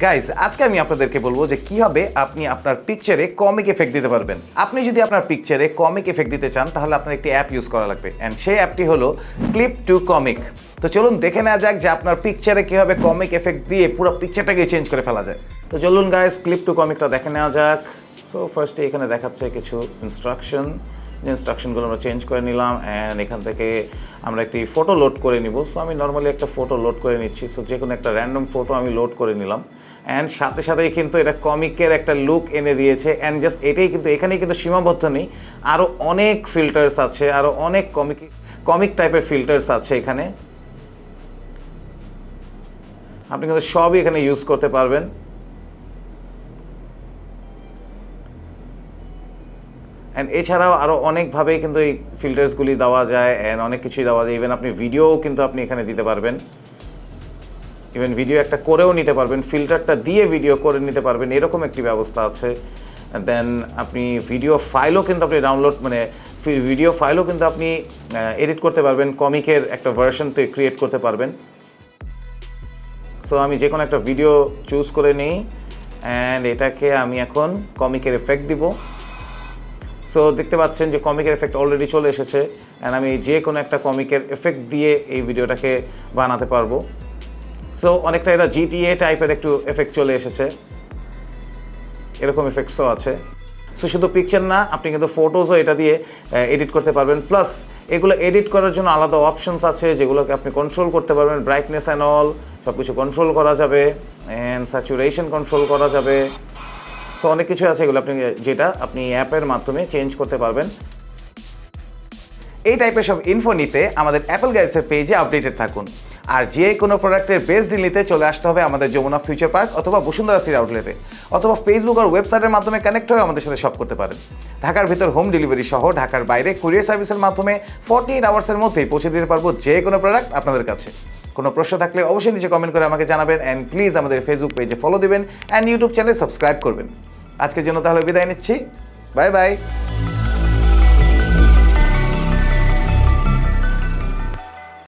Guys আজকে আমি আপনাদেরকে বলবো যে কিভাবে আপনি আপনার পিকচারে কমিক এফেক্ট দিতে পারবেন। আপনি যদি আপনার পিকচারে কমিক এফেক্ট দিতে চান তাহলে আপনার একটি অ্যাপ ইউজ করা লাগবে, অ্যান্ড সেই অ্যাপটি হলো Clip2Comic। তো চলুন দেখে নেওয়া যাক যে আপনার পিকচারে কীভাবে কমিক এফেক্ট দিয়ে পুরো পিকচারটাকে চেঞ্জ করে ফেলা যায়। তো চলুন গাইজ Clip2Comicটা দেখে নেওয়া যাক। সো ফার্স্টে এখানে দেখাচ্ছে কিছু ইনস্ট্রাকশনগুলো আমরা চেঞ্জ করে নিলাম, অ্যান্ড এখান থেকে আমরা একটি ফটো লোড করে নিব। সো আমি নর্মালি একটা ফটো লোড করে নিচ্ছি। সো যে কোনো একটা র্যান্ডম ফটো আমি লোড করে নিলাম, অ্যান্ড সাথে সাথেই কিন্তু এটা কমিকের একটা লুক এনে দিয়েছে। অ্যান্ড জাস্ট এটাই কিন্তু, এখানেই কিন্তু সীমাবদ্ধ নেই, আরও অনেক ফিল্টার্স আছে, আরও অনেক কমিক টাইপের ফিল্টার্স আছে এখানে। আপনি কিন্তু সবই এখানে ইউজ করতে পারবেন। অ্যান্ড এছাড়াও আরও অনেকভাবেই কিন্তু এই ফিল্টার্সগুলি দেওয়া যায়, অ্যান্ড অনেক কিছুই দেওয়া যায়। ইভেন আপনি ভিডিওও কিন্তু আপনি এখানে দিতে পারবেন, ইভেন ভিডিও একটা করেও নিতে পারবেন, ফিল্টারটা দিয়ে ভিডিও করে নিতে পারবেন, এরকম একটি ব্যবস্থা আছে। দেন আপনি ভিডিও ফাইলও কিন্তু আপনি ভিডিও ফাইলও কিন্তু আপনি এডিট করতে পারবেন, কমিকের একটা ভার্সন ক্রিয়েট করতে পারবেন। সো আমি যে কোনো একটা ভিডিও চুজ করে নিই, অ্যান্ড এটাকে আমি এখন কমিকের এফেক্ট দিব। সো দেখতে পাচ্ছেন যে কমিকের এফেক্ট অলরেডি চলে এসেছে, অ্যান্ড আমি যে কোনো একটা কমিকের এফেক্ট দিয়ে এই ভিডিওটাকে বানাতে পারবো। সো অনেকটা এটা GTA টাইপের একটু এফেক্ট চলে এসেছে, এরকম এফেক্টসও আছে। সো শুধু পিকচার না, আপনি কিন্তু ফটোজও এটা দিয়ে এডিট করতে পারবেন। প্লাস এগুলো এডিট করার জন্য আলাদা অপশনস আছে যেগুলোকে আপনি কন্ট্রোল করতে পারবেন। ব্রাইটনেস অ্যান্ড অল সব কিছু কন্ট্রোল করা যাবে, অ্যান্ড স্যাচুরেশন কন্ট্রোল করা যাবে। সো অনেক কিছু আছে এগুলো যেটা আপনি অ্যাপের মাধ্যমে চেঞ্জ করতে পারবেন। এই টাইপের সব ইনফো নিতে আমাদের অ্যাপল গাইডসের পেজে আপডেটেড থাকুন। আর যে কোনো প্রোডাক্টের বেস্ট ডিল নিতে চলে আসতে হবে আমাদের যমুনা ফিউচার পার্ক অথবা বসুন্ধরা সিটি আউটলেটে, অথবা ফেসবুক আর ওয়েবসাইটের মাধ্যমে কানেক্ট হয়ে আমাদের সাথে শপ করতে পারেন। ঢাকার ভিতর হোম ডেলিভারি সহ ঢাকার বাইরে কুরিয়ার সার্ভিসের মাধ্যমে 48 আওয়ার্সের মধ্যেই পৌঁছে দিতে পারবো যে কোনো প্রোডাক্ট আপনাদের কাছে। কোনো প্রশ্ন থাকলে অবশ্যই নিচে কমেন্ট করে আমাকে জানাবেন, অ্যান্ড প্লিজ আমাদের ফেসবুক পেজে ফলো দেবেন, অ্যান্ড ইউটিউব চ্যানেল সাবস্ক্রাইব করবেন। আজকের জন্য তাহলে বিদায় নিচ্ছি, বাই বাই।